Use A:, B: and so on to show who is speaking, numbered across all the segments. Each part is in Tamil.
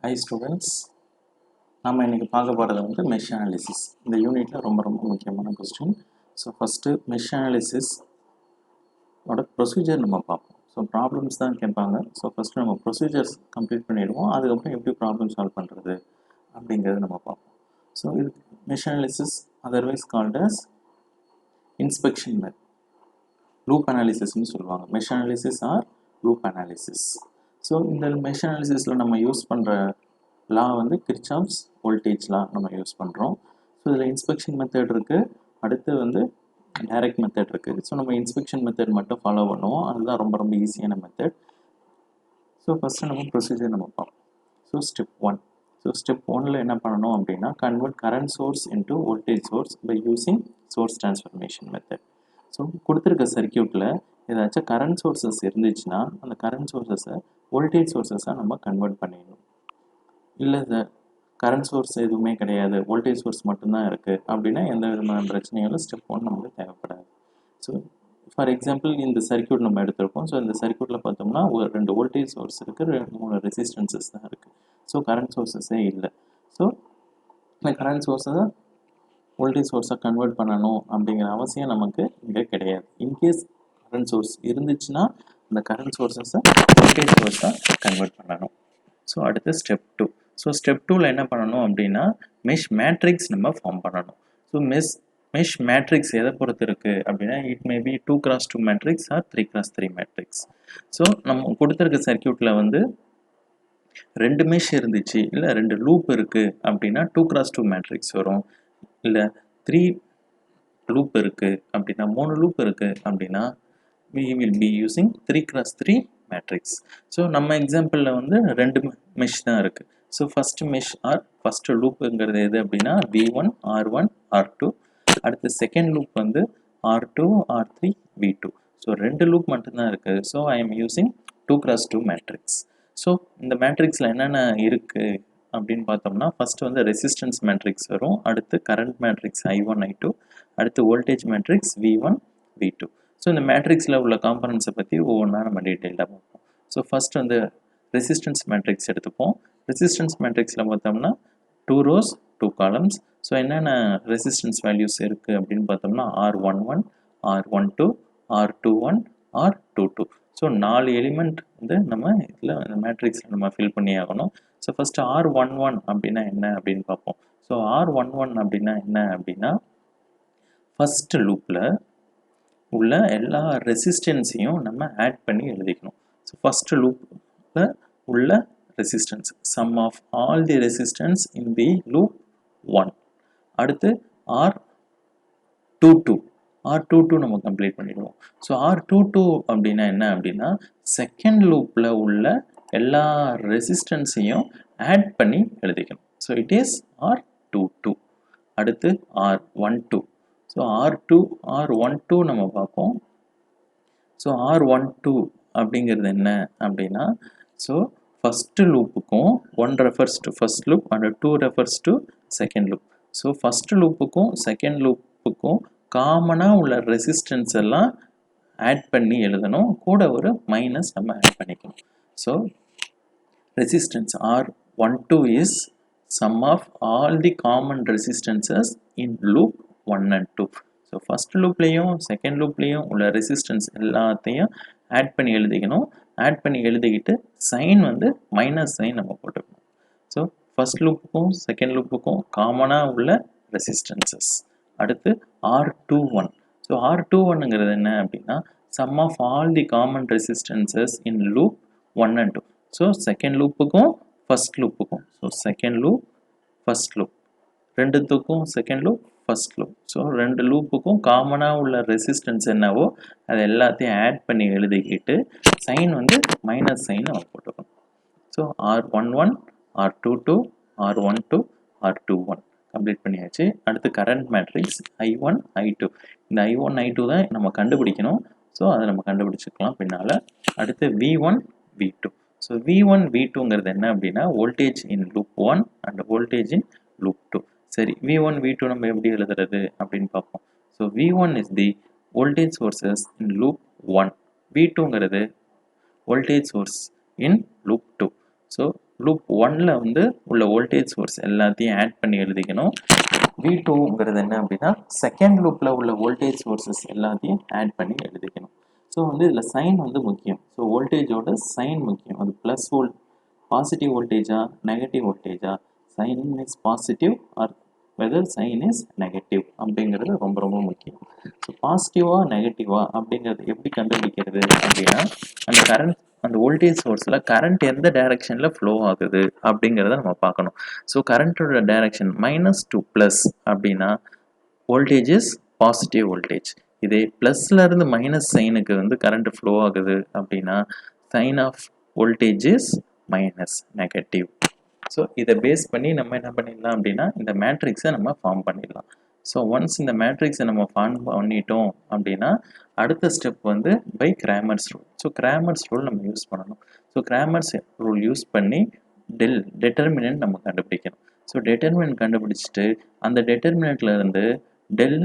A: Hi students, நம்ம இன்னைக்கு பார்க்க போகிறது வந்து மெஷ் அனாலிசிஸ். இந்த யூனிட்ல ரொம்ப முக்கியமான question. So first mesh analysis ஓட ப்ரொசீஜர் நம்ம பார்ப்போம். ஸோ ப்ராப்ளம்ஸ் தான் கேட்பாங்க. ஸோ ஃபஸ்ட்டு நம்ம ப்ரொசீஜர்ஸ் கம்ப்ளீட் பண்ணிடுவோம். அதுக்கப்புறம் எப்படி ப்ராப்ளம் சால்வ் பண்ணுறது அப்படிங்கிறத நம்ம பார்ப்போம். ஸோ இது mesh analysis otherwise called as inspection method, loop அனாலிசிஸ்ன்னு சொல்லுவாங்க. Mesh analysis or loop analysis. So இந்த மெஷ் அனாலிசிஸில் நம்ம யூஸ் பண்ணுற லா வந்து கிர்ச்சாஃப்ஸ் வோல்டேஜ் லா நம்ம யூஸ் பண்ணுறோம். ஸோ இதில் இன்ஸ்பெக்ஷன் மெத்தட் இருக்குது, அடுத்து வந்து டைரக்ட் மெத்தட் இருக்குது. ஸோ நம்ம இன்ஸ்பெக்ஷன் மெத்தட் மட்டும் ஃபாலோ பண்ணுவோம், அதுதான் ரொம்ப ஈஸியான மெத்தட். ஸோ ஃபஸ்ட்டு நம்ம ப்ரொசீஜர் நம்ம பார்ப்போம். So step 1. ஸோ ஸ்டெப் 1ல் என்ன பண்ணணும் அப்படின்னா, convert current source into voltage source by using source transformation method. So கொடுத்துருக்க சர்க்கியூட்டில் ஏதாச்சும் கரண்ட் சோர்ஸஸ் இருந்துச்சுன்னா அந்த கரண்ட் சோர்ஸஸை வோல்டேஜ் சோர்ஸஸாக நம்ம கன்வெர்ட் பண்ணிடணும். இல்லை சார் கரண்ட் சோர்ஸ் எதுவுமே கிடையாது, வோல்டேஜ் சோர்ஸ் மட்டும்தான் இருக்குது அப்படின்னா எந்த விதமான பிரச்சனைகளும் ஸ்டெப் 1 நமக்கு தேவைப்படாது. ஸோ ஃபார் எக்ஸாம்பிள் இந்த சர்க்கியூட் நம்ம எடுத்திருக்கோம். ஸோ இந்த சர்க்கியூட்டில் பார்த்தோம்னா ஒரு 2 வோல்டேஜ் சோர்ஸ் இருக்குது, 3 ரெசிஸ்டன்சஸ் தான் இருக்குது. ஸோ கரண்ட் சோர்ஸஸே இல்லை. ஸோ இந்த கரண்ட் சோர்ஸை வோல்டேஜ் சோர்ஸாக கன்வெர்ட் பண்ணணும் அப்படிங்கிற அவசியம் நமக்கு இங்கே கிடையாது. இன்கேஸ் கரண்ட் சோர்ஸ் இருந்துச்சுன்னா அந்த கரண்ட் சோர்ஸஸை வோல்டேஜ் சோர்ஸாக கன்வெர்ட் பண்ணணும். ஸோ அடுத்து ஸ்டெப் 2. ஸோ ஸ்டெப் 2ல் என்ன பண்ணணும் அப்படின்னா, மெஷ் மேட்ரிக்ஸ் நம்ம ஃபார்ம் பண்ணணும். ஸோ மெஷ் மேட்ரிக்ஸ் எதை பொறுத்து இருக்குது அப்படின்னா, it may be 2x2 matrix or 3x3 matrix. So நம்ம கொடுத்துருக்க சர்க்கியூட்டில் வந்து 2 மெஷ் இருந்துச்சு, இல்லை 2 லூப் இருக்குது அப்படின்னா 2x2 மேட்ரிக்ஸ் வரும். இல்லை 3 லூப் இருக்குது அப்படின்னா 3 லூப் இருக்குது அப்படின்னா we will be using 3x3 matrix. So நம்ம எக்ஸாம்பிளில் வந்து 2 மெஷ் தான் இருக்குது. So first mesh or first லூப்புங்கிறது எது அப்படின்னா V1 R1 R2. அடுத்து செகண்ட் லூப் வந்து R2 R3 V2. So 2 loop மட்டும்தான் இருக்குது. So I am using 2x2 matrix. So இந்த மேட்ரிக்ஸில் என்னென்ன இருக்குது அப்படின்னு பார்த்தோம்னா, ஃபஸ்ட்டு வந்து ரெசிஸ்டன்ஸ் மேட்ரிக்ஸ் வரும், அடுத்து கரண்ட் மேட்ரிக்ஸ் I1 I2, அடுத்து voltage matrix V1 V2. So இந்த மேட்ரிக்ஸில் உள்ள காம்பனன்ட்ஸை பற்றி ஒவ்வொன்றா நம்ம டீட்டெயிலாக பார்ப்போம். ஸோ ஃபஸ்ட் வந்து ரெசிஸ்டன்ஸ் மேட்ரிக்ஸ் எடுத்துப்போம். ரெசிஸ்டன்ஸ் மேட்ரிக்ஸில் பார்த்தோம்னா 2 rows 2 columns. ஸோ என்னென்ன ரெசிஸ்டன்ஸ் வேல்யூஸ் இருக்குது அப்படின்னு பார்த்தோம்னா R11 R12 R21 R22. So 4 element வந்து நம்ம இதில் இந்த மேட்ரிக்ஸில் நம்ம ஃபில் பண்ணி ஆகணும். ஸோ ஃபஸ்ட்டு R11 அப்படின்னா என்ன அப்படின்னு பார்ப்போம். ஸோ R11 அப்படின்னா என்ன அப்படின்னா, ஃபஸ்ட்டு லூப்பில் உள்ள எல்லா ரெசிஸ்டன்ஸையும் நம்ம ஆட் பண்ணி எழுதிக்கணும். ஸோ ஃபஸ்ட்டு லூப்பில் உள்ள resistance sum of all the resistance in the loop 1. அடுத்து R22 நம்ம கம்ப்ளீட் பண்ணிடுவோம். ஸோ R22 அப்படின்னா என்ன அப்படின்னா, செகண்ட் லூப்பில் உள்ள எல்லா ரெசிஸ்டன்ஸையும் ஆட் பண்ணி எழுதிக்கணும். So it is R22. அடுத்து R12. ஸோ R12 நம்ம பார்ப்போம். ஸோ R12 அப்படிங்கிறது என்ன அப்படின்னா, ஸோ ஃபஸ்ட்டு லூப்புக்கும் 1 refers to first loop and 2 refers to second loop. So first லூப்புக்கும் செகண்ட் லூப்புக்கும் காமனாக உள்ள ரெசிஸ்டன்ஸ் எல்லாம் ஆட் பண்ணி எழுதணும், கூட ஒரு மைனஸ் நம்ம ஆட் பண்ணிக்கணும். So resistance R12 is sum of all the common resistances in loop 1 and 2. So first லூப்லேயும் செகண்ட் லூப்லேயும் உள்ள ரெசிஸ்டன்ஸ் எல்லாத்தையும் ஆட் பண்ணி எழுதிக்கணும். ஆட் பண்ணி எழுதிக்கிட்டு சைன் வந்து மைனஸ் சைன் நம்ம போட்டுக்கணும். ஸோ ஃபஸ்ட் லூப்புக்கும் செகண்ட் லூப்புக்கும் காமனாக உள்ள ரெசிஸ்டன்சஸ். அடுத்து R21. ஸோ R21ங்கிறது என்ன அப்படின்னா, sum of all the common resistances in loop 1 and 2. So second லூப்புக்கும் ஃபஸ்ட் லூப்புக்கும், so second loop first loop, ரெண்டுத்துக்கும் second loop first loop. So 2 லூப்புக்கும் காமனாக உள்ள ரெசிஸ்டன்ஸ் என்னவோ அது எல்லாத்தையும் ஆட் பண்ணி எழுதிக்கிட்டு சைன் வந்து மைனஸ் சைன் நம்ம போட்டுக்கணும். So R11 R22 R12 R21 complete பண்ணியாச்சு. அடுத்து கரண்ட் மேட்ரிக்ஸ் I1 I2. இந்த I1 I2 தான் நம்ம கண்டுபிடிக்கணும். ஸோ அதை நம்ம கண்டுபிடிச்சிக்கலாம் பின்னால். அடுத்து V1 V2. ஸோ V1 V2ங்கிறது என்ன அப்படின்னா, voltage in loop 1 and voltage in loop 2. சரி, V1 V2 நம்ம எப்படி எழுதுறது அப்படின்னு பார்ப்போம். So V1 is the voltage sources in loop 1. V2ங்கிறது voltage source in loop 2. So loop 1ல வந்து உள்ள வோல்டேஜ் சோர்ஸ் எல்லாத்தையும் ஆட் பண்ணி எழுதிக்கணும். V2ங்கிறது என்ன அப்படின்னா செகண்ட் லூப்ல உள்ள வோல்டேஜ் சோர்சஸ் எல்லாத்தையும் ஆட் பண்ணி எழுதிக்கணும். ஸோ வந்து இதில் சைன் வந்து முக்கியம். ஸோ வோல்டேஜோட சைன் முக்கியம். அது ப்ளஸ் பாசிட்டிவ் வோல்டேஜா நெகட்டிவ் வோல்டேஜா, sign is positive or whether sign is negative அப்படிங்கிறது ரொம்ப ரொம்ப முக்கியம். ஸோ பாசிட்டிவா நெகட்டிவா அப்படிங்கிறது எப்படி கண்டுபிடிக்கிறது அப்படின்னா அந்த வோல்டேஜ் சோர்ஸில் கரண்ட் எந்த டைரக்ஷனில் ஃப்ளோ ஆகுது அப்படிங்கிறத நம்ம பார்க்கணும். ஸோ கரண்ட்டோட டைரக்ஷன் -to ப்ளஸ் அப்படின்னா வோல்டேஜ் இஸ் பாசிட்டிவ் வோல்டேஜ். இதே ப்ளஸ்லேருந்து மைனஸ் சைனுக்கு வந்து கரண்ட் ஃப்ளோ ஆகுது அப்படின்னா sign of voltage is minus negative. So இதை பேஸ் பண்ணி நம்ம என்ன பண்ணிடலாம் அப்படின்னா இந்த மேட்ரிக்ஸை நம்ம ஃபார்ம் பண்ணிடலாம். ஸோ ஒன்ஸ் இந்த மேட்ரிக்ஸை நம்ம ஃபார்ம் பண்ணிட்டோம் அப்படின்னா அடுத்த ஸ்டெப் வந்து by Cramer's rule. So Cramer's rule நம்ம யூஸ் பண்ணணும். ஸோ கிராமர்ஸ் ரூல் யூஸ் பண்ணி டெட்டர்மினன்ட் நம்ம கண்டுபிடிக்கணும். ஸோ டெட்டர்மினன்ட் கண்டுபிடிச்சிட்டு அந்த டெட்டர்மினன்ட்ல இருந்து டெல்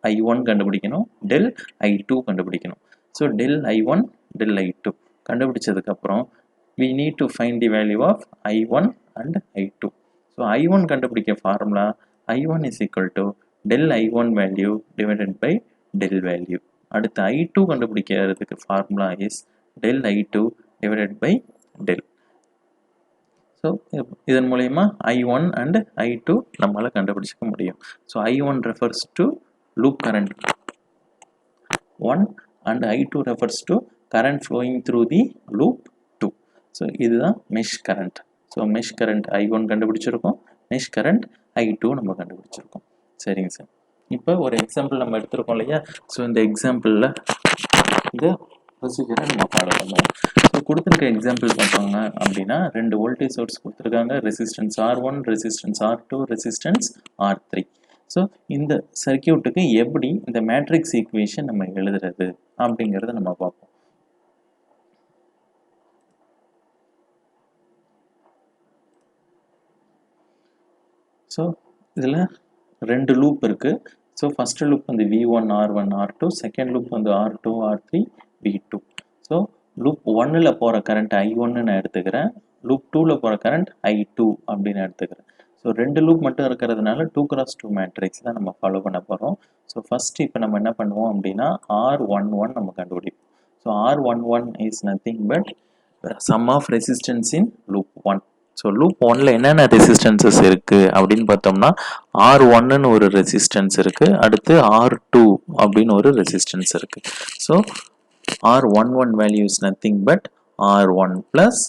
A: I1 கண்டுபிடிக்கணும், டெல் I2 கண்டுபிடிக்கணும். So del I1 del I2 கண்டுபிடிச்சதுக்கப்புறம் we need to find the value of I1 and I2. So I1 கண்டுபிடிக்க formula I1 is equal to del I1 value divided by del value. அடுத்து I2 கண்டுபிடிக்கிறதுக்கு formula is del I2 divided by del. So இதன் மூலயமா I1 and I2 நம்மளால் கண்டுபிடிச்சிக்க முடியும். So I1 refers to loop current 1 and I2 refers to current flowing through the loop 2. So இதுதான் mesh current. So mesh current I1 கண்டுபிடிச்சிருக்கோம், மெஷ் கரண்ட் I2 நம்ம கண்டுபிடிச்சிருக்கோம். சரிங்க சார். இப்போ ஒரு எக்ஸாம்பிள் நம்ம எடுத்துருக்கோம் இல்லையா? ஸோ இந்த எக்ஸாம்பிளில் இந்த ப்ரொசீஜரை நம்ம ஃபாலோ பண்ணுவோம். ஸோ கொடுத்துருக்க எக்ஸாம்பிள் பார்த்தோங்க அப்படின்னா 2 வோல்டேஜ் சோர்ஸ் கொடுத்துருக்காங்க, resistance R1, resistance R2, resistance R3. So இந்த சர்க்கியூட்டுக்கு எப்படி இந்த மேட்ரிக்ஸ் ஈக்குவேஷன் நம்ம எழுதுறது அப்படிங்கிறத நம்ம பார்ப்போம். ஸோ இதில் 2 லூப் இருக்குது. ஸோ ஃபஸ்ட்டு லூப் வந்து V1 R1 R2, second loop வந்து R2 R3 V2. So loop 1ல் போகிற கரண்ட் I1ன்னு நான் எடுத்துக்கிறேன், லூப் 2ல் போகிற கரண்ட் I2 அப்படின்னு எடுத்துக்கிறேன். ஸோ 2 லூப் மட்டும் இருக்கிறதுனால 2x2 மேட்ரிக்ஸ் தான் நம்ம ஃபாலோ பண்ண போகிறோம். ஸோ ஃபஸ்ட்டு இப்போ நம்ம என்ன பண்ணுவோம் அப்படின்னா R11 நம்ம கண்டுபிடிப்போம். So R11 is nothing but sum of resistance in loop 1. So loop 1ல் என்னென்ன ரெசிஸ்டன்சஸ் இருக்குது அப்படின்னு பார்த்தோம்னா R1ன்னு ஒரு ரெசிஸ்டன்ஸ் இருக்குது, அடுத்து R2 அப்படின்னு ஒரு ரெசிஸ்டன்ஸ் இருக்குது. So R11 value is nothing but R1 plus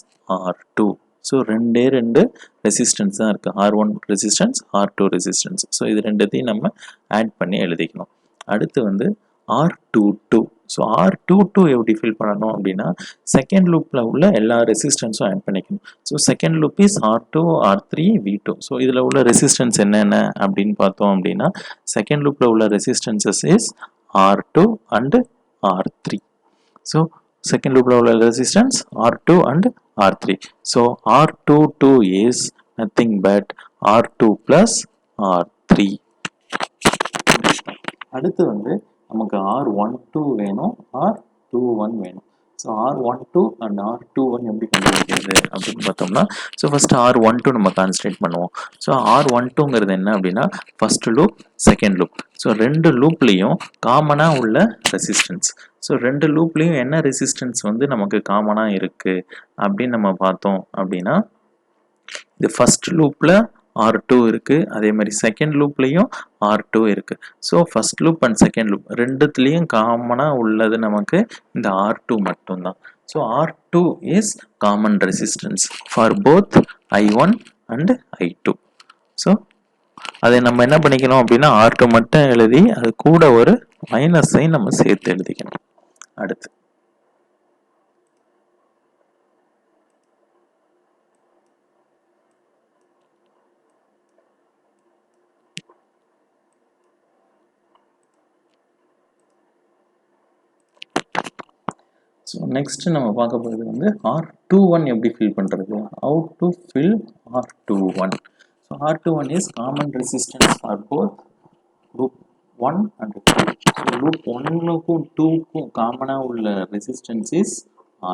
A: R2. So ரெண்டு ரெசிஸ்டன்ஸ் தான் இருக்குது, R1 resistance R2 resistance. So இது ரெண்டுத்தையும் நம்ம ஆட் பண்ணி எழுதிக்கணும். அடுத்து வந்து R22. ஸோ R22 எப்படி ஃபில் பண்ணணும் அப்படின்னா செகண்ட் லூப்பில் உள்ள எல்லா ரெசிஸ்டன்ஸும் ஆட் பண்ணிக்கணும். So second loop is R2 R3 V2. So இதில் உள்ள ரெசிஸ்டன்ஸ் என்னென்ன அப்படின்னு பார்த்தோம் அப்படின்னா செகண்ட் லூப்பில் உள்ள resistances is R2 and R3. So second loop உள்ள resistance R2 and R3. So R22 is nothing but R2 plus R3. அடுத்து வந்து நமக்கு R12 வேணும், R21 வேணும். ஸோ R12 and R21 எப்படி கண்டுபிடிக்கிறது அப்படின்னு பார்த்தோம்னா ஸோ ஃபஸ்ட்டு R12 நம்ம கான்சன்ட்ரேட் பண்ணுவோம். ஸோ R12ங்கிறது என்ன அப்படின்னா first loop second loop. So 2 லூப்லேயும் காமனாக உள்ள ரெசிஸ்டன்ஸ். ஸோ 2 லூப்லேயும் என்ன ரெசிஸ்டன்ஸ் வந்து நமக்கு காமனாக இருக்குது அப்படின்னு நம்ம பார்த்தோம் அப்படின்னா இது ஃபர்ஸ்ட் லூப்பில் R2 இருக்குது, அதே மாதிரி செகண்ட் லூப்லேயும் R2 இருக்குது. So first loop and second loop ரெண்டுத்துலேயும் காமனாக உள்ளது நமக்கு இந்த R2 மட்டும்தான். So R2 is common resistance for both I1 and I2. So அதை நம்ம என்ன பண்ணிக்கணும் அப்படின்னா R2 மட்டும் எழுதி அது கூட ஒரு மைனஸை நம்ம சேர்த்து எழுதிக்கணும். அடுத்து ஸோ நெக்ஸ்ட் நம்ம பார்க்க போகிறது வந்து R21 எப்படி ஃபில் பண்ணுறது, how to fill R21. So R21 is common resistance for both loop 1 and 2. So loop 1க்கும் 2க்கும் காமனாக உள்ள ரெசிஸ்டன்ஸ் இஸ்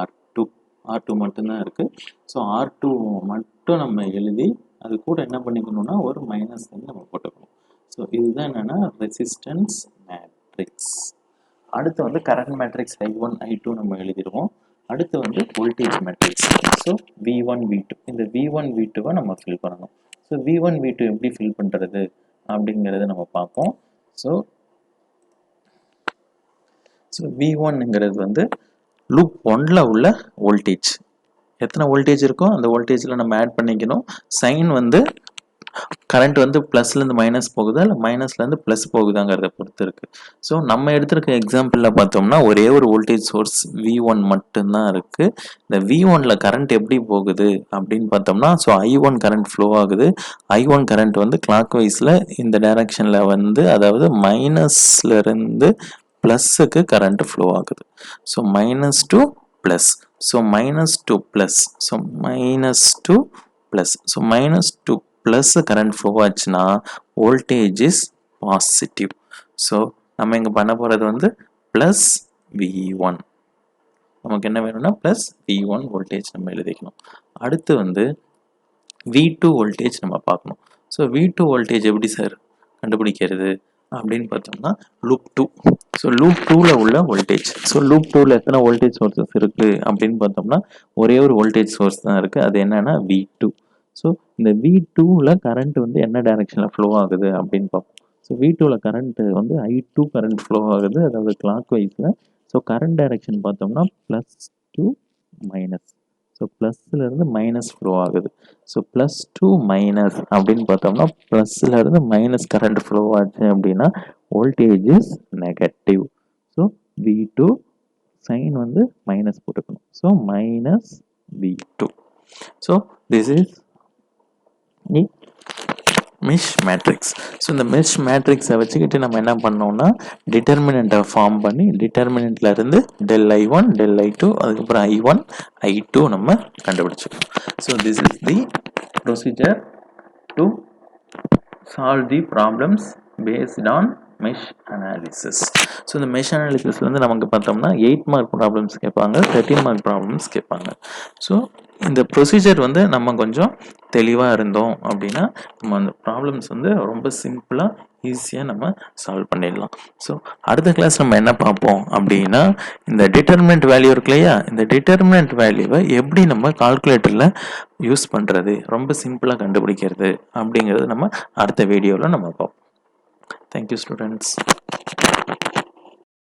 A: R2. R2 மட்டும்தான் இருக்குது. ஸோ R2 மட்டும் நம்ம எழுதி அது கூட என்ன பண்ணிக்கணும்னா ஒரு மைனஸ் நம்ம போட்டுக்கணும். ஸோ இதுதான் என்னென்னா ரெசிஸ்டன்ஸ் மேட்ரிக்ஸ். அடுத்து வந்து கரண்ட் மேட்ரிக்ஸ் I1 I2 நம்ம எழுதிடுவோம். அடுத்து வந்து voltage matrix. So V1 V2 இந்த V1 V2வை நம்ம ஃபில் பண்ணணும். ஸோ V1 V2 எப்படி ஃபில் பண்ணுறது அப்படிங்கிறத நம்ம பார்ப்போம். ஸோ V1ங்கிறது வந்து லூப் 1ல் உள்ள வோல்டேஜ். எத்தனை வோல்டேஜ் இருக்கோ அந்த வோல்டேஜில் நம்ம ஆட் பண்ணிக்கணும். சைன் வந்து கரண்ட் வந்து ப்ளஸ்லேருந்து மைனஸ் போகுதா இல்லை மைனஸ்லேருந்து ப்ளஸ் போகுதாங்கிறத பொறுத்து இருக்குது. ஸோ நம்ம எடுத்துருக்க எக்ஸாம்பிளில் பார்த்தோம்னா ஒரே ஒரு வோல்டேஜ் சோர்ஸ் V1 மட்டும்தான் இருக்குது. இந்த V1ல் கரண்ட் எப்படி போகுது அப்படின்னு பார்த்தோம்னா ஸோ I1 கரண்ட் ஃப்ளோ ஆகுது. I1 கரண்ட் வந்து கிளாக் வைஸில் இந்த டைரக்ஷனில் வந்து அதாவது மைனஸ்லேருந்து ப்ளஸ்ஸுக்கு கரண்ட் ஃப்ளோ ஆகுது. So minus to plus, so minus to plus, so minus to plus, so minus to plus current flow ஆச்சுன்னா வோல்டேஜ் இஸ் பாசிட்டிவ். ஸோ நம்ம இங்கே பண்ண போகிறது வந்து ப்ளஸ் V1. நமக்கு என்ன வேணும்னா ப்ளஸ் V1 வோல்டேஜ் நம்ம எழுதிக்கணும். அடுத்து வந்து V2 வோல்டேஜ் நம்ம பார்க்கணும். ஸோ V2 வோல்டேஜ் எப்படி சார் கண்டுபிடிக்கிறது அப்படின்னு பார்த்தோம்னா லூப் 2. ஸோ லூப் 2ல் உள்ள வோல்டேஜ். ஸோ லூப் 2ல் எத்தனை வோல்டேஜ் சோர்ஸஸ் இருக்குது அப்படின்னு பார்த்தோம்னா ஒரே ஒரு வோல்டேஜ் சோர்ஸ் தான் இருக்குது. அது என்னன்னா V2. ஸோ இந்த V2ல் கரண்ட் வந்து என்ன டைரக்ஷனில் ஃப்ளோ ஆகுது அப்படின்னு பார்ப்போம். ஸோ V2ல் கரண்ட் வந்து I2 கரண்ட் ஃப்ளோ ஆகுது, அதாவது கிளாக் வைஸில். ஸோ கரண்ட் டைரக்ஷன் பார்த்தோம்னா ப்ளஸ் டு மைனஸ். ஸோ ப்ளஸ்லேருந்து மைனஸ் ஃப்ளோ ஆகுது. ஸோ ப்ளஸ் டு மைனஸ் அப்படின்னு பார்த்தோம்னா ப்ளஸ்லேருந்து மைனஸ் கரண்ட் ஃப்ளோ ஆச்சு அப்படின்னா voltage is negative. So V2 sign வந்து மைனஸ் போட்டுக்கணும். So minus V2. So this is the mesh matrix. So இந்த மெஷ் மேட்ரிக்ஸை வச்சுக்கிட்டு நம்ம என்ன பண்ணோம்னா டிட்டர்மினண்ட்டை ஃபார்ம் பண்ணி டிட்டர்மினண்ட்ல இருந்து டெல் I1 டெல் I2 அதுக்கப்புறம் I1 I2 நம்ம கண்டுபிடிச்சிக்கணும். So this is the procedure to solve the problems based on mesh analysis. So இந்த மெஷ் அனாலிசிஸ் வந்து நமக்கு பார்த்தோம்னா 8 மார்க் ப்ராப்ளம்ஸ் கேட்பாங்க, 13 மார்க் ப்ராப்ளம்ஸ் கேட்பாங்க. ஸோ இந்த ப்ரொசீஜர் வந்து நம்ம கொஞ்சம் தெளிவாக இருந்தோம் அப்படின்னா நம்ம அந்த ப்ராப்ளம்ஸ் வந்து ரொம்ப சிம்பிளாக ஈஸியாக நம்ம சால்வ் பண்ணிடலாம். ஸோ அடுத்த கிளாஸ் நம்ம என்ன பார்ப்போம் அப்படின்னா இந்த டிட்டர்மினன்ட் வேல்யூ இருக்கு இல்லையா, இந்த டிட்டர்மினன்ட் வேல்யூவை எப்படி நம்ம கால்குலேட்டரில் யூஸ் பண்ணுறது, ரொம்ப சிம்பிளாக கண்டுபிடிக்கிறது அப்படிங்கிறது நம்ம அடுத்த வீடியோவில் நம்ம பார்ப்போம். Thank you students.